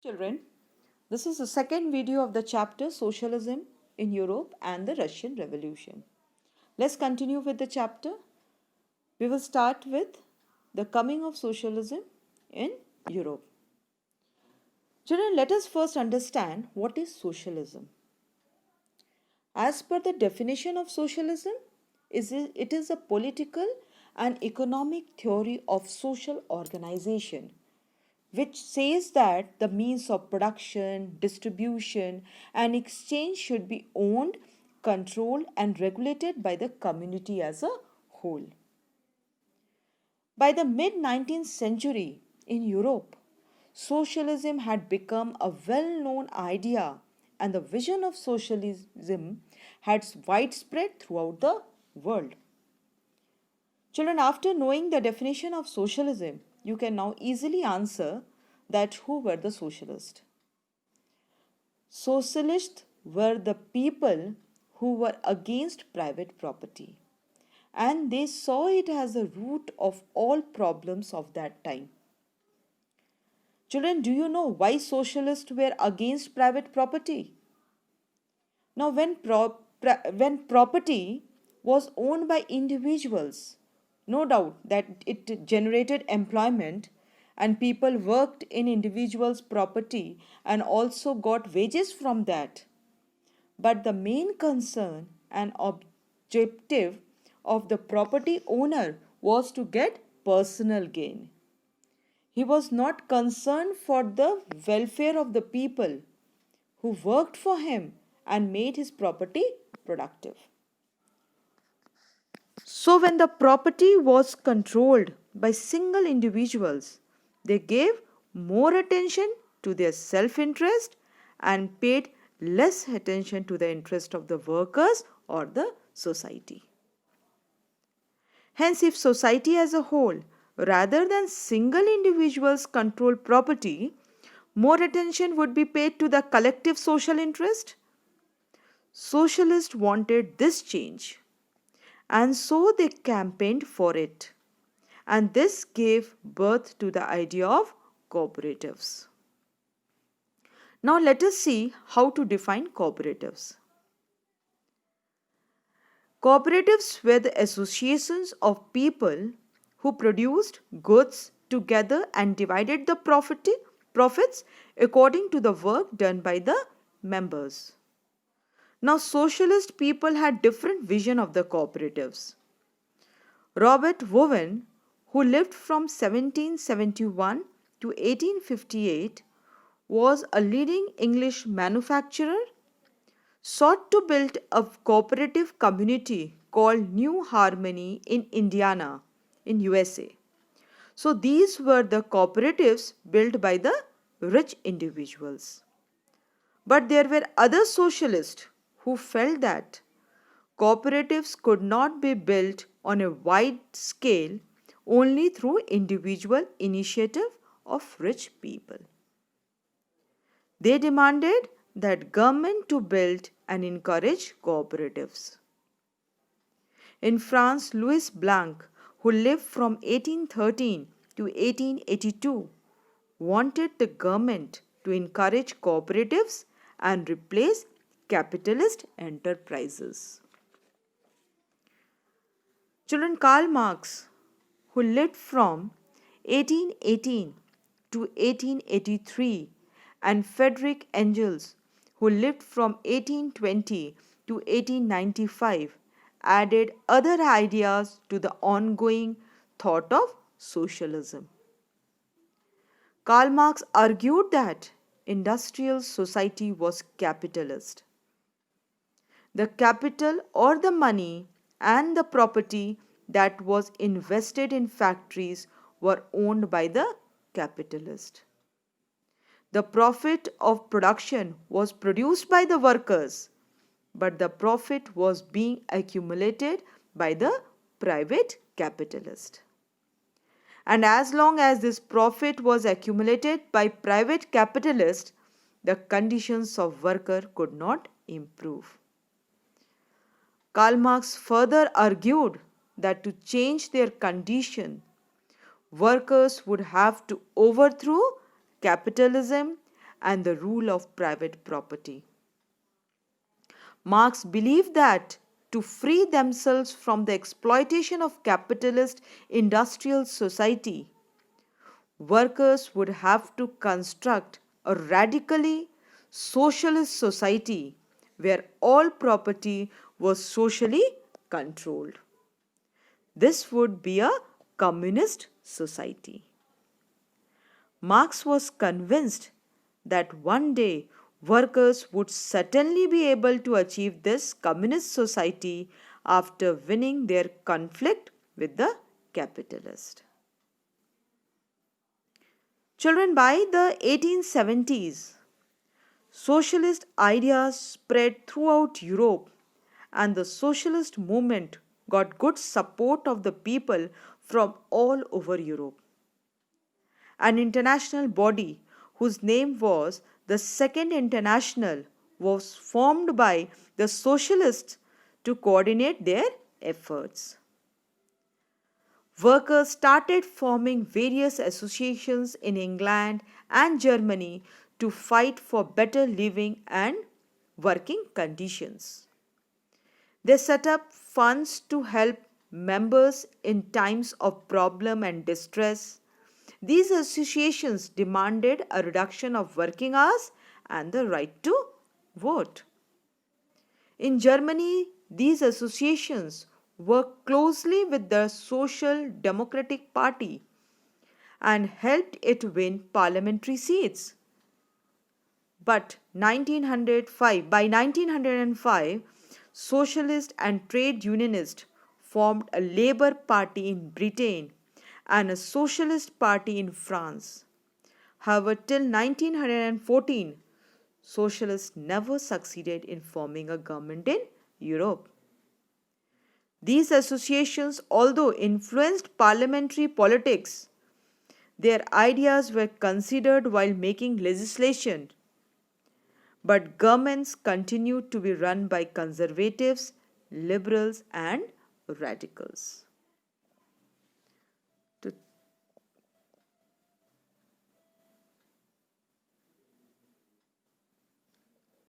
Children, this is the second video of the chapter Socialism in Europe and the Russian Revolution. Let's continue with the chapter. We will start with the coming of socialism in Europe. Children, let us first understand what is socialism. As per the definition of socialism, it is a political and economic theory of social organization which says that the means of production, distribution, and exchange should be owned, controlled, and regulated by the community as a whole. By the mid 19th century in Europe, socialism had become a well known idea, and the vision of socialism had widespread throughout the world. Children, after knowing the definition of socialism, you can now easily answer that who were the socialists. Socialists were the people who were against private property, and they saw it as the root of all problems of that time. Children, do you know why socialists were against private property? Now, when property was owned by individuals, no doubt that it generated employment and people worked in individuals' property and also got wages from that. But the main concern and objective of the property owner was to get personal gain. He was not concerned for the welfare of the people who worked for him and made his property productive. So, when the property was controlled by single individuals, they gave more attention to their self interest and paid less attention to the interest of the workers or the society. Hence, if society as a whole, rather than single individuals control property, more attention would be paid to the collective social interest. Socialists wanted this change, and so they campaigned for it. And this gave birth to the idea of cooperatives. Now let us see how to define cooperatives. Cooperatives were the associations of people who produced goods together and divided the profits according to the work done by the members. Now socialist people had different vision of the cooperatives. Robert Owen, who lived from 1771 to 1858, was a leading English manufacturer, sought to build a cooperative community called New Harmony in Indiana, in USA. So these were the cooperatives built by the rich individuals. But there were other socialists who felt that cooperatives could not be built on a wide scale only through individual initiative of rich people. They demanded that government to build and encourage cooperatives. In France, Louis Blanc, who lived from 1813 to 1882, wanted the government to encourage cooperatives and replace capitalist enterprises. Children, Karl Marx, who lived from 1818 to 1883, and Friedrich Engels, who lived from 1820 to 1895, added other ideas to the ongoing thought of socialism. Karl Marx argued that industrial society was capitalist. The capital or the money and the property that was invested in factories were owned by the capitalist. The profit of production was produced by the workers, but the profit was being accumulated by the private capitalist. And as long as this profit was accumulated by private capitalists, the conditions of worker could not improve. Karl Marx further argued that to change their condition, workers would have to overthrow capitalism and the rule of private property. Marx believed that to free themselves from the exploitation of capitalist industrial society, workers would have to construct a radically socialist society where all property was socially controlled. This would be a communist society. Marx was convinced that one day workers would certainly be able to achieve this communist society after winning their conflict with the capitalist. Children, by the 1870s, socialist ideas spread throughout Europe and the socialist movement got good support of the people from all over Europe. An international body whose name was the Second International was formed by the socialists to coordinate their efforts. Workers started forming various associations in England and Germany to fight for better living and working conditions. They set up funds to help members in times of problem and distress. These associations demanded a reduction of working hours and the right to vote. In Germany, these associations worked closely with the Social Democratic Party and helped it win parliamentary seats. But by 1905, socialists and trade unionists formed a Labour Party in Britain and a Socialist Party in France. However, till 1914, socialists never succeeded in forming a government in Europe. These associations, although influenced parliamentary politics, their ideas were considered while making legislation. But governments continued to be run by conservatives, liberals, and radicals.